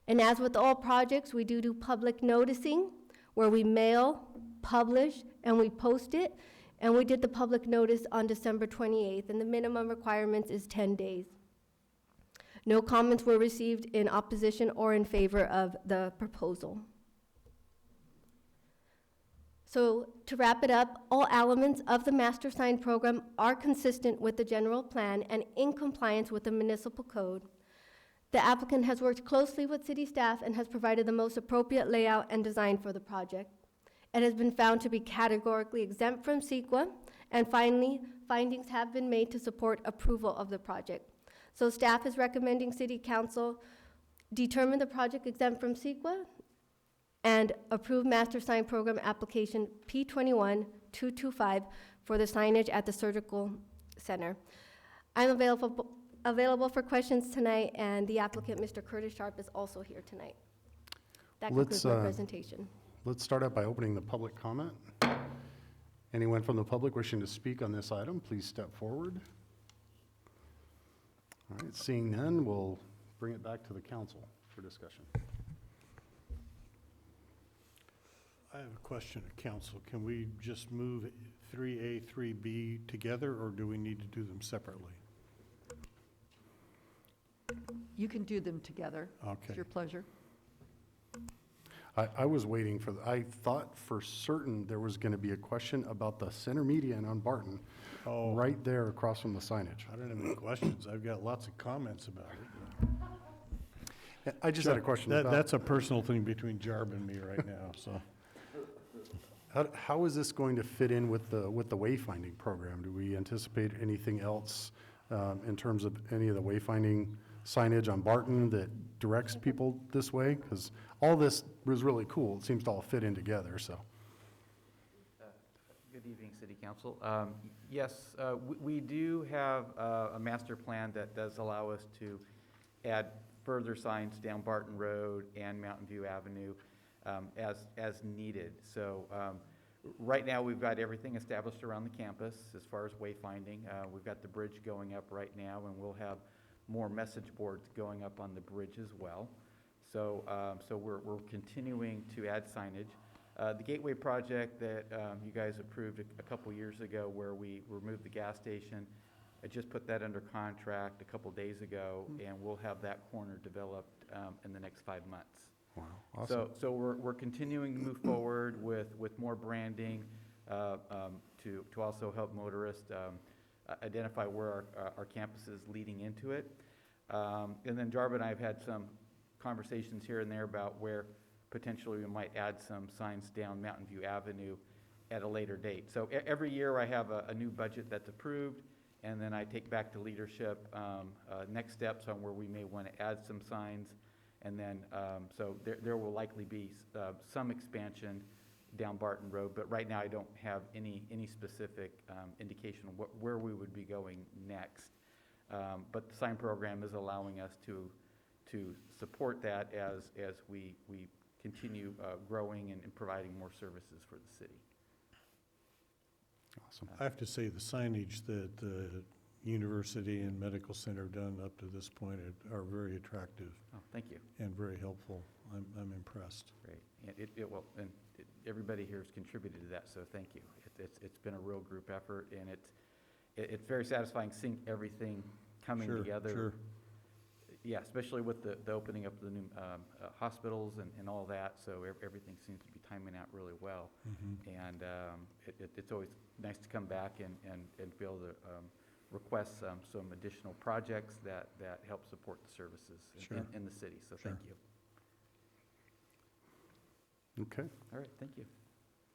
And as with all projects, we do public noticing, where we mail, publish, and we post it, and we did the public notice on December 28th, and the minimum requirements is 10 days. No comments were received in opposition or in favor of the proposal. So to wrap it up, all elements of the master sign program are consistent with the general plan and in compliance with the municipal code. The applicant has worked closely with city staff and has provided the most appropriate layout and design for the project. It has been found to be categorically exempt from CEQA, and finally, findings have been made to support approval of the project. So staff is recommending City Council determine the project exempt from CEQA and approve master sign program application P21225 for the signage at the surgical center. I'm available for questions tonight, and the applicant, Mr. Curtis Sharp, is also here tonight. That concludes my presentation. Let's start out by opening the public comment. Anyone from the public wishing to speak on this item, please step forward. All right, seeing none, we'll bring it back to the council for discussion. I have a question of council. Can we just move 3A, 3B together, or do we need to do them separately? You can do them together. Okay. It's your pleasure. I was waiting for, I thought for certain there was going to be a question about the center median on Barton, right there across from the signage. I don't have any questions. I've got lots of comments about it. I just had a question about. That's a personal thing between Jarb and me right now, so. How is this going to fit in with the wayfinding program? Do we anticipate anything else in terms of any of the wayfinding signage on Barton that directs people this way? Because all this was really cool. It seems to all fit in together, so. Good evening, City Council. Yes, we do have a master plan that does allow us to add further signs down Barton Road and Mountain View Avenue as needed. So right now, we've got everything established around the campus as far as wayfinding. We've got the bridge going up right now, and we'll have more message boards going up on the bridge as well. So, we're continuing to add signage. The Gateway project that you guys approved a couple years ago, where we removed the gas station, I just put that under contract a couple days ago, and we'll have that corner developed in the next 5 months. Wow, awesome. So we're continuing to move forward with more branding to also help motorists identify where our campus is leading into it. And then Jarba and I have had some conversations here and there about where potentially we might add some signs down Mountain View Avenue at a later date. So every year I have a new budget that's approved, and then I take back to leadership next steps on where we may want to add some signs. And then, so there will likely be some expansion down Barton Road, but right now I don't have any specific indication of where we would be going next. But the sign program is allowing us to support that as we continue growing and providing more services for the city. Awesome. I have to say, the signage that the university and medical center have done up to this point are very attractive Oh, thank you. and very helpful. I'm impressed. Great. And everybody here has contributed to that, so thank you. It's been a real group effort, and it's very satisfying seeing everything coming together. Sure. Yeah, especially with the opening up of the new hospitals and all that, so everything seems to be timing out really well. Mhm. And it's always nice to come back and be able to request some additional projects that help support the services Sure. in the city, so Sure. thank you. Okay, All right, thank you.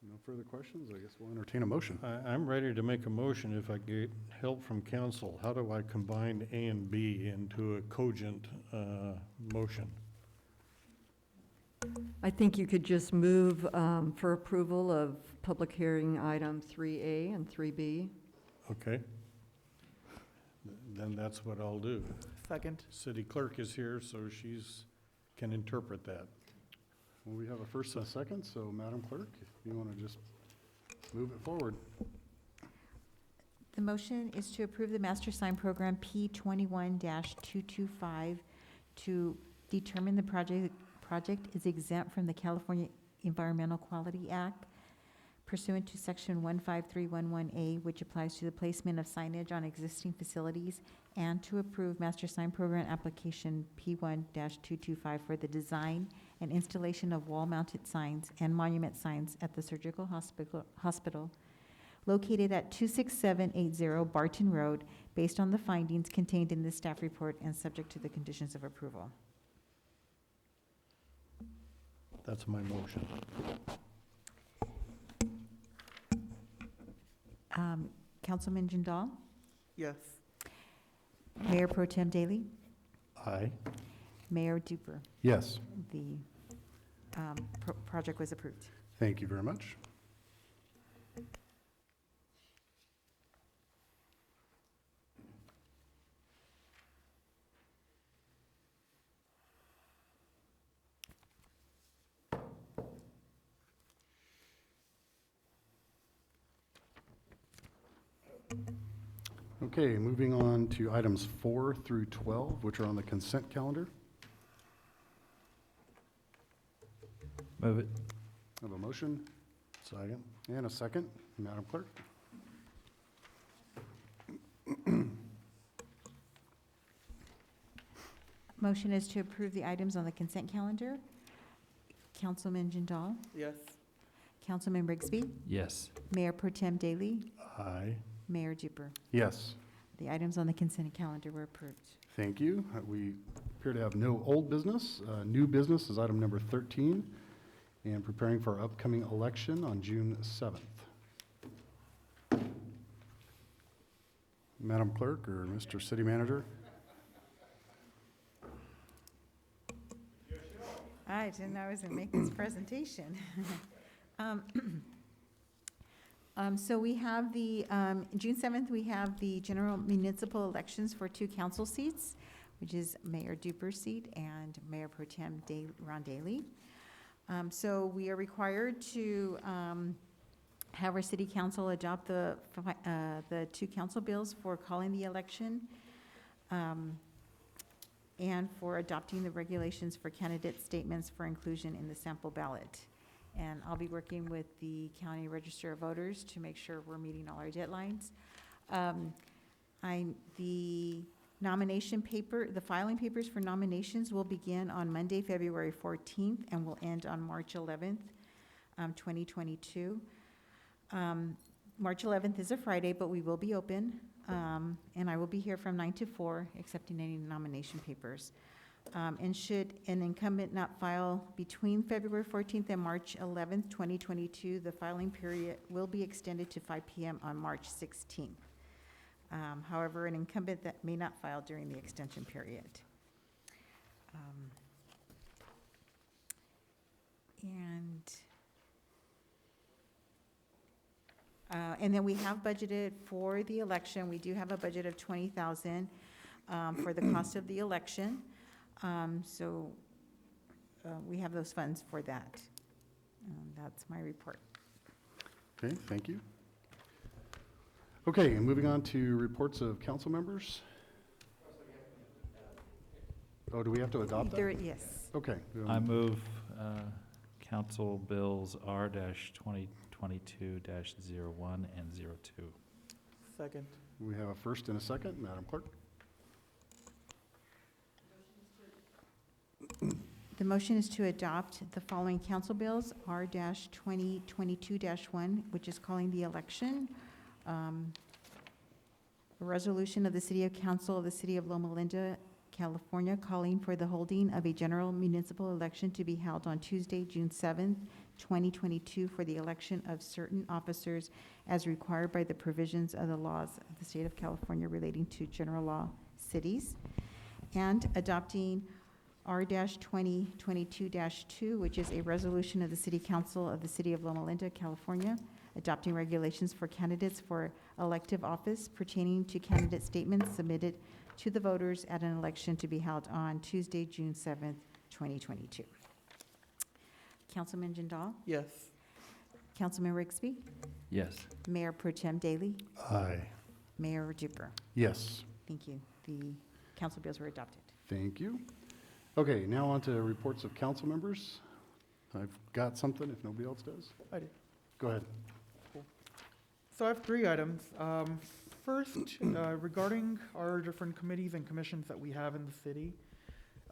no further questions. I guess we'll entertain a motion. I'm ready to make a motion if I get help from council. How do I combine A and B into a cogent motion? I think you could just move for approval of public hearing item 3A and 3B. Okay. Then that's what I'll do. Second. City clerk is here, so can interpret that. Well, we have a first and a second, so Madam Clerk, if you want to just move it forward. The motion is to approve the master sign program P21-225 to determine the project is exempt from the California Environmental Quality Act pursuant to section 15311A, which applies to the placement of signage on existing facilities, and to approve master sign program application P1-225 for the design and installation of wall-mounted signs and monument signs at the surgical hospital located at 26780 Barton Road, based on the findings contained in the staff report and subject to the conditions of approval. That's my motion. Councilman Jindal? Yes. Mayor Pro Tem Daly? Aye. Mayor Duper? Yes, The project was approved. thank you very much. Okay, moving on to items 4 through 12, which are on the consent calendar. Move it. I have a motion. Second. And a second. Madam Clerk? Motion is to approve the items on the consent calendar. Councilman Jindal? Yes. Councilman Rigsby? Yes. Mayor Pro Tem Daly? Aye. Mayor Duper? Yes, The items on the consent calendar were approved. thank you. We appear to have no old business. New business is item number 13, and preparing for our upcoming election on June 7th. Madam Clerk or Mr. City Manager? I didn't know I was going to make this presentation. So we have the, June 7th, we have the general municipal elections for 2 council seats. which is Mayor Duper's seat, and Mayor Pro Tem Ron Daly. So we are required to have our city council adopt the two council bills for calling the election and for adopting the regulations for candidate statements for inclusion in the sample ballot. And I'll be working with the County Register of Voters to make sure we're meeting all our deadlines. The nomination paper, the filing papers for nominations will begin on Monday, February 14th, and will end on March 11th, 2022. March 11th is a Friday, but we will be open, and I will be here from 9 to 4, accepting any nomination papers. And should an incumbent not file between February 14th and March 11th, 2022, the filing period will be extended to 5 p.m. on March 16th. However, an incumbent that may not file during the extension period. And then we have budgeted for the election. We do have a budget of $20,000 for the cost of the election. So we have those funds for that. That's my report. Okay, thank you. Okay, and moving on to reports of council members. Oh, do we have to adopt that? Yes. Okay. I move Council Bills R-2022-01 and 02. Second. We have a first and a second. Madam Clerk? The motion is to adopt the following council bills, R-2022-1, which is calling the election. A resolution of the City of Council of the City of Loma Linda, California, calling for the holding of a general municipal election to be held on Tuesday, June 7th, 2022, for the election of certain officers as required by the provisions of the laws of the State of California relating to general law cities. And adopting R-2022-2, which is a resolution of the City Council of the City of Loma Linda, California, adopting regulations for candidates for elective office pertaining to candidate statements submitted to the voters at an election to be held on Tuesday, June 7th, 2022. Councilman Jindal? Yes. Councilman Rigsby? Yes. Mayor Pro Tem Daly? Aye. Mayor Duper? Yes. Thank you. The council bills were adopted. Thank you. Okay, now on to reports of council members. I've got something if nobody else does. I do. Go ahead. So I have 3 items. First, regarding our different committees and commissions that we have in the city.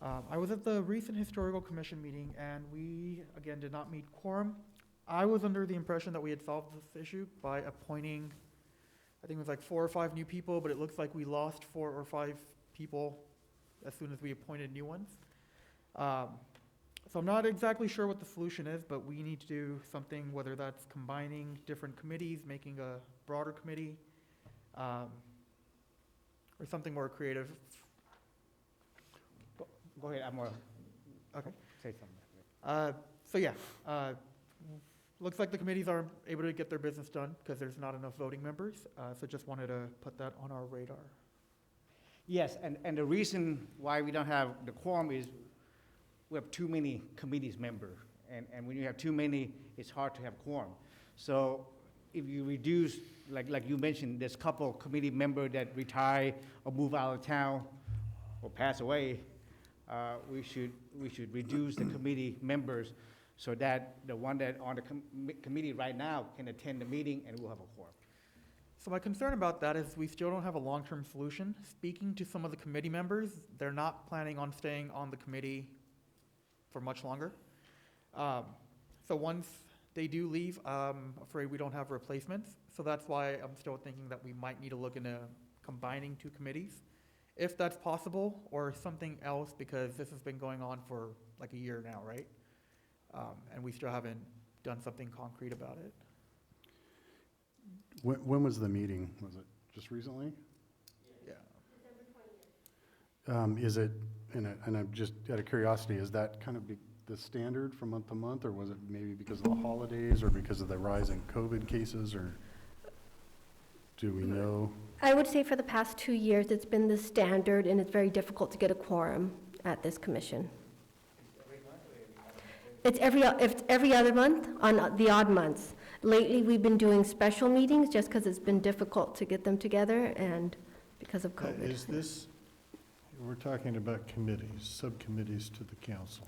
I was at the recent historical commission meeting, and we, again, did not meet quorum. I was under the impression that we had solved this issue by appointing, I think it was like 4 or 5 new people, but it looks like we lost 4 or 5 people as soon as we appointed new ones. So I'm not exactly sure what the solution is, but we need to do something, whether that's combining different committees, making a broader committee, or something more creative. Go ahead, I'm more, Okay. say something. So yeah, looks like the committees are able to get their business done because there's not enough voting members. So just wanted to put that on our radar. Yes, and the reason why we don't have the quorum is we have too many committees member, and when you have too many, it's hard to have quorum. So if you reduce, like you mentioned, there's a couple committee member that retire or move out of town or pass away, we should reduce the committee members so that the one that on the committee right now can attend the meeting and we'll have a quorum. So my concern about that is we still don't have a long-term solution. Speaking to some of the committee members, they're not planning on staying on the committee for much longer. So once they do leave, I'm afraid we don't have replacements. So that's why I'm still thinking that we might need to look into combining 2 committees, if that's possible, or something else, because this has been going on for like a year now, right? And we still haven't done something concrete about it. When was the meeting? Was it just recently? Yeah. Is it, and I'm just out of curiosity, is that kind of the standard from month to month, or was it maybe because of the holidays, or because of the rise in COVID cases, or do we know? I would say for the past 2 years, it's been the standard, and it's very difficult to get a quorum at this commission. It's every other month on the odd months. Lately, we've been doing special meetings just because it's been difficult to get them together and because of COVID. Is this, we're talking about committees, subcommittees to the council.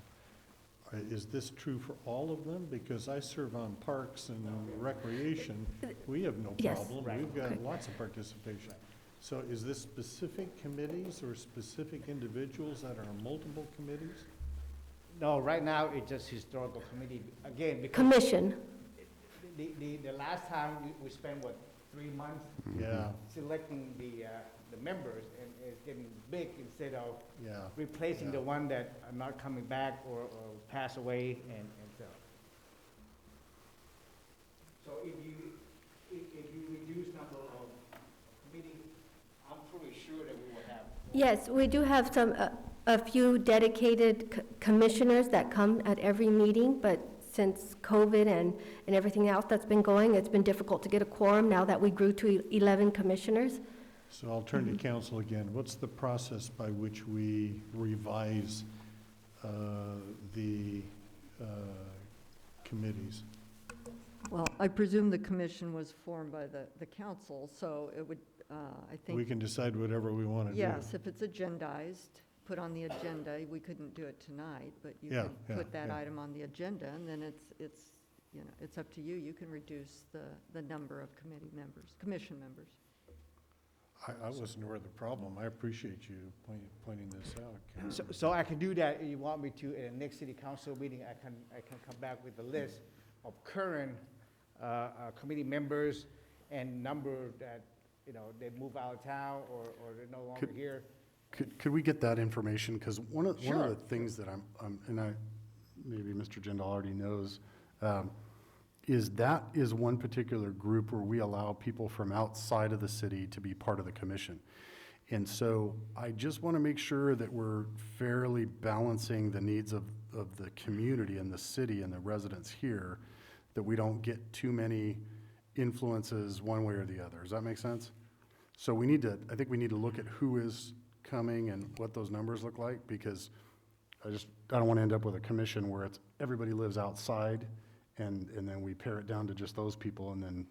Is this true for all of them? Because I serve on parks and recreation. We have no Yes. problem. Right. We've got Correct. lots of participation. So is this specific committees or specific individuals that are on multiple committees? No, right now, it's just historical committee, again, because Commission, the last time we spent, what, 3 months Yeah, selecting the members, and it's getting big instead of yeah. replacing the Yeah. one that are not coming back or pass away, and so. So if you reduce number of committee, I'm pretty sure that we will have. yes, we do have a few dedicated commissioners that come at every meeting, but since COVID and everything else that's been going, it's been difficult to get a quorum now that we grew to 11 commissioners. So I'll turn to council again. What's the process by which we revise the committees? Well, I presume the commission was formed by the council, so it would, I think. We can decide whatever we want to do. Yes, if it's agendized, put on the agenda, we couldn't do it tonight, but you Yeah, could yeah, put that yeah. item on the agenda, and then it's, you know, it's up to you. You can reduce the number of committee members, commission members. I wasn't aware of the problem. I appreciate you pointing this out, Ken. So I can do that, if you want me to, in the next city council meeting, I can come back with a list of current committee members and number that, you know, they move out of town or they're no longer here. Could we get that information? Because one of Sure. the things that maybe Mr. Jindal already knows, is one particular group where we allow people from outside of the city to be part of the commission. And so I just want to make sure that we're fairly balancing the needs of the community and the city and the residents here, that we don't get too many influences one way or the other. Does that make sense? So I think we need to look at who is coming and what those numbers look like, because I don't want to end up with a commission where it's, everybody lives outside, and then we pare it down to just those people, and then.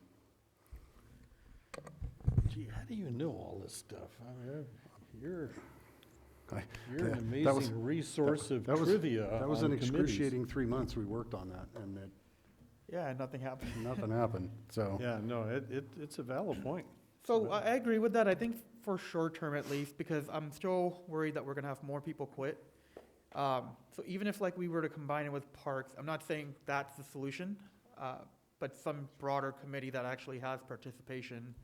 Gee, how do you know all this stuff? I mean, you're an that was- amazing resource of that was- trivia That was on an committees. excruciating 3 months we worked on that, and Yeah, and nothing happened. nothing happened, so. Yeah, no, it's a valid point. So I agree with that, I think for short term at least, because I'm still worried that we're gonna have more people quit. So even if like we were to combine it with parks, I'm not saying that's the solution, but some broader committee that actually has participation,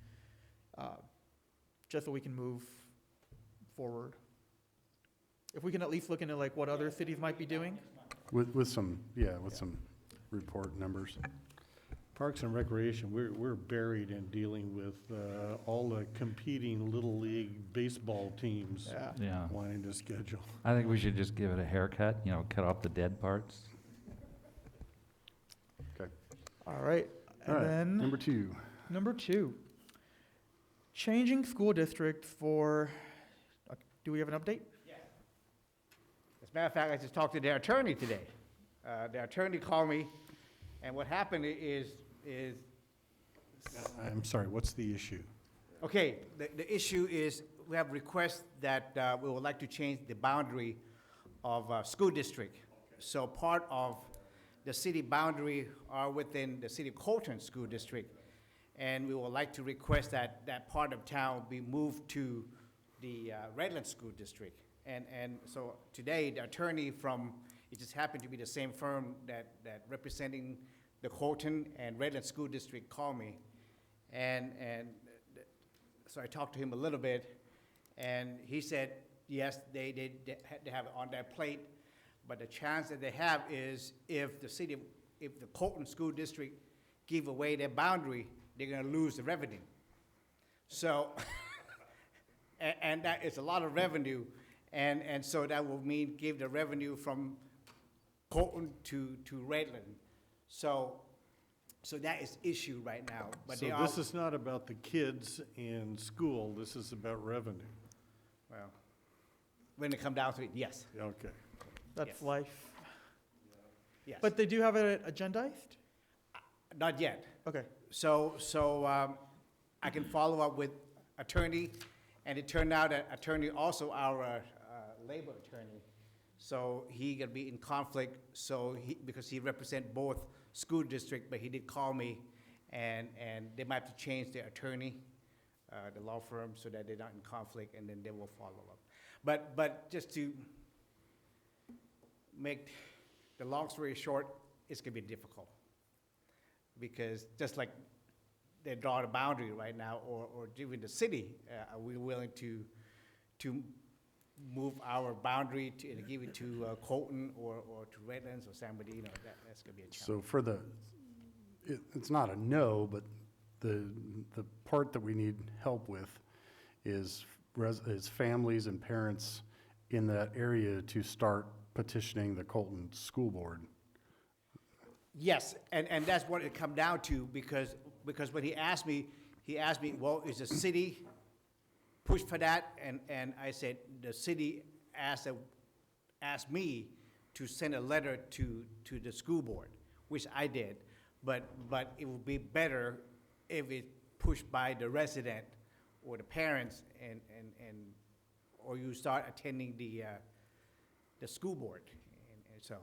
just so we can move forward. If we can at least look into like what other cities might be doing. With some report numbers. Parks and Recreation, we're buried in dealing with all the competing Little League baseball teams Yeah. Yeah. wanting to schedule. I think we should just give it a haircut, you know, cut off the dead parts. All right, All and right, then number 2. Changing school districts for, do we have an update? As a matter of fact, I just talked to their attorney today. Their attorney called me, and what happened is, I'm sorry, what's the issue? okay, the issue is, we have requests that we would like to change the boundary of school district. So part of the city boundary are within the city of Colton School District, and we would like to request that that part of town be moved to the Redland School District. And so today, the attorney from, it just happened to be the same firm that representing the Colton and Redland School District called me. And so I talked to him a little bit, and he said, yes, they have it on their plate, but the chance that they have is if the Colton School District give away their boundary, they're gonna lose the revenue. So, and that is a lot of revenue, and so that will mean give the revenue from Colton to Redland. So So that is issue right now, but So they are, this is not about the kids and school, this is about revenue. well, when it come down to it, yes, Okay. That's Yes. life. yes. But they do have it agendized? Not yet. Okay. So I can follow up with attorney, and it turned out that attorney also our labor attorney. So he gonna be in conflict, because he represent both school district, but he did call me, and they might have to change their attorney, the law firm, so that they're not in conflict, and then they will follow up. But just to make the long story short, it's gonna be difficult. Because just like they draw the boundary right now, or even the city, are we willing to move our boundary to, and give it to Colton or to Redlands or San Bernardino? That's gonna be a challenge. So it's not a no, but the part that we need help with is families and parents in that area to start petitioning the Colton School Board. Yes, and that's what it come down to, because when he asked me, well, is the city push for that? And I said, the city asked me to send a letter to the school board, which I did, but it would be better if it pushed by the resident or the parents, and or you start attending the school board, and so.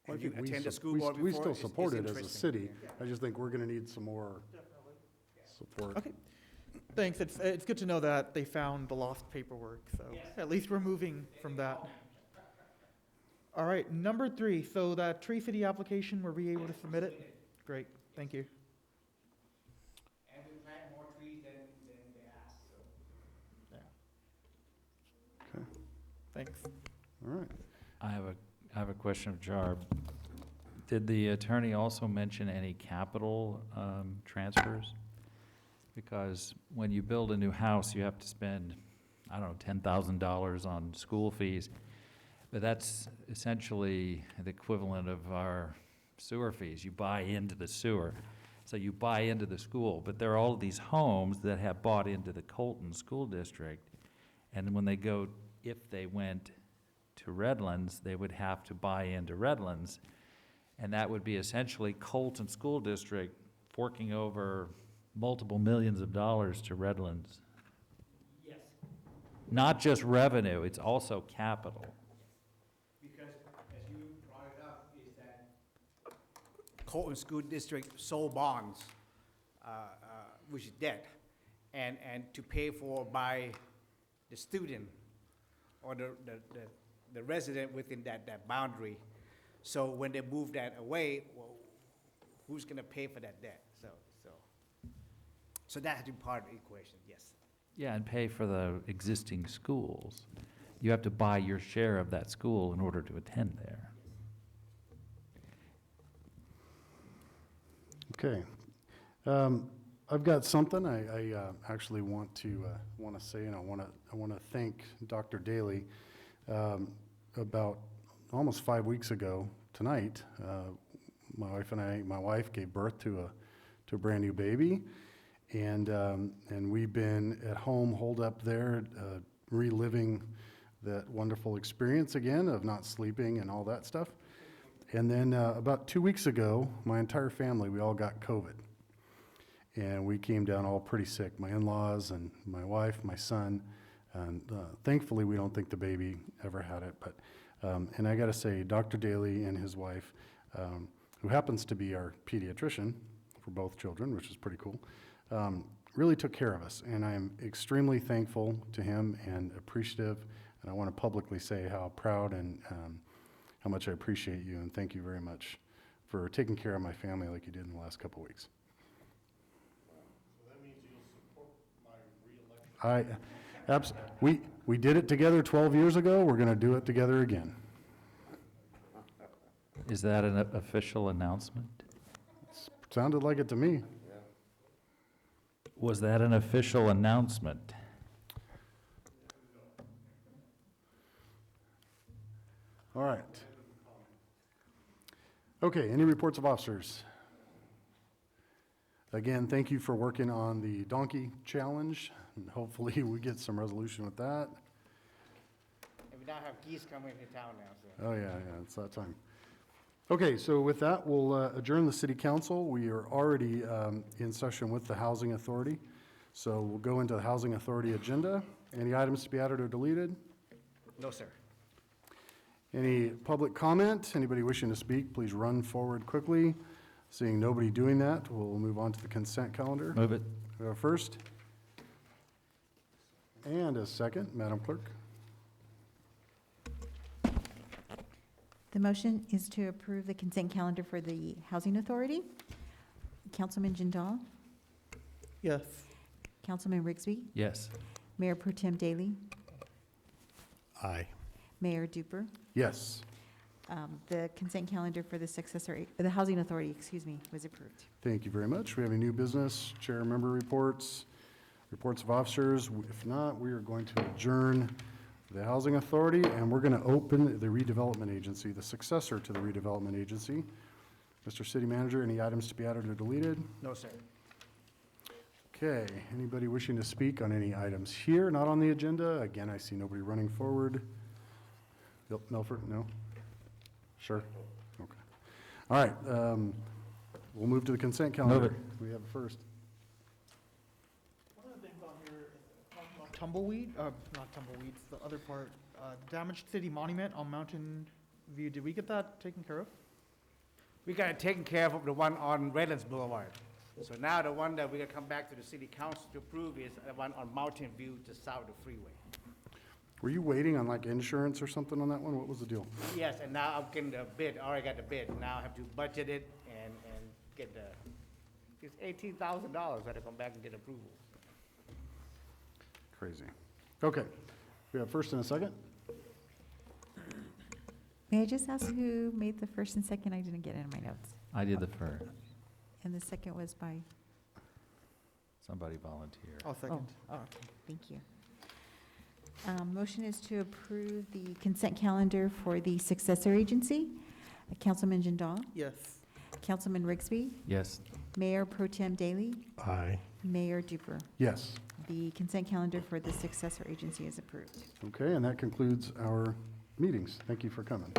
I And you think we attend the sup- school we- board We before, still it's support it as a interesting. city. I just think we're gonna need some more support. Okay. Thanks. It's good to know that they found the lost paperwork, so at least we're moving from that. All right, number 3, so that Tree City application, were we able to submit it? Great, thank you. And we plant more trees than they asked, so. Okay, Thanks. all right. I have a question of Jarb. Did the attorney also mention any capital transfers? Because when you build a new house, you have to spend, I don't know, $10,000 on school fees. But that's essentially the equivalent of our sewer fees. You buy into the sewer. So you buy into the school. But there are all of these homes that have bought into the Colton School District. And when they go, if they went to Redlands, they would have to buy into Redlands. And that would be essentially Colton School District forking over multiple millions of dollars to Redlands. Yes, Not just revenue, it's also capital. because as you brought it up, is that Colton School District sold bonds, which is debt, and to pay for by the student or the resident within that boundary. So when they move that away, well, who's gonna pay for that debt? So that has to be part of the equation, yes. Yeah, and pay for the existing schools. You have to buy your share of that school in order to attend there. Okay. I've got something I actually want to say, and I want to thank Dr. Daly. About almost 5 weeks ago tonight, my wife gave birth to a brand new baby, and we've been at home, holed up there, reliving that wonderful experience again of not sleeping and all that stuff. And then about 2 weeks ago, my entire family, we all got COVID. And we came down all pretty sick, my in-laws and my wife, my son. And thankfully, we don't think the baby ever had it. But and I got to say, Dr. Daly and his wife, who happens to be our pediatrician for both children, which is pretty cool, really took care of us. And I am extremely thankful to him and appreciative. And I want to publicly say how proud and how much I appreciate you, and thank you very much for taking care of my family like you did in the last couple of weeks. So that means you'll support my reelection? We did it together 12 years ago. We're going to do it together again. Is that an official announcement? Sounded like it to me. Was that an official announcement? All right. Okay, any reports of officers? Again, thank you for working on the donkey challenge, and hopefully we get some resolution with that. And we now have geese coming into town now, so. Oh, yeah, it's that time. Okay, so with that, we'll adjourn the city council. We are already in session with the Housing Authority. So we'll go into the Housing Authority agenda. Any items to be added or deleted? No, sir. Any public comment? Anybody wishing to speak, please run forward quickly. Seeing nobody doing that, we'll move on to the consent calendar. Move it. We have a first and a second, Madam Clerk. The motion is to approve the consent calendar for the Housing Authority. Councilman Jindal? Yes. Councilman Rigsby? Yes. Mayor Pro Tem Daly? Aye. Mayor Duper? Yes. The consent calendar for the Housing Authority, was approved. Thank you very much. We have any new business, chair member reports, reports of officers. If not, we are going to adjourn the Housing Authority, and we're going to open the redevelopment agency, the successor to the redevelopment agency. Mr. City Manager, any items to be added or deleted? No, sir. Okay, anybody wishing to speak on any items here, not on the agenda? Again, I see nobody running forward. Yep, Milford, no? Sure? Okay. All right, we'll move to the consent calendar. it. We have a first. One of the things on here is talking about tumbleweed, not tumbleweeds, the other part, damaged city monument on Mountain View. Did we get that taken care of? We got it taken care of the one on Redlands Boulevard. So now the one that we're gonna come back to the city council to approve is the one on Mountain View just south of the freeway. Were you waiting on like insurance or something on that one? What was the deal? Yes, and now I'm getting the bid, I already got the bid, now I have to budget it and get it's $18,000, I had to come back and get approval. Crazy. Okay, we have first and a second. May I just ask who made the first and second? I didn't get it in my notes. I did the first. And the second was by? Somebody volunteer. I'll second. Oh, okay, thank you. Motion is to approve the consent calendar for the successor agency. Councilman Jindal? Yes. Councilman Rigsby? Yes. Mayor Pro Tem Daly? Aye. Mayor Duper? Yes. The consent calendar for the successor agency is approved. Okay, and that concludes our meetings. Thank you for coming.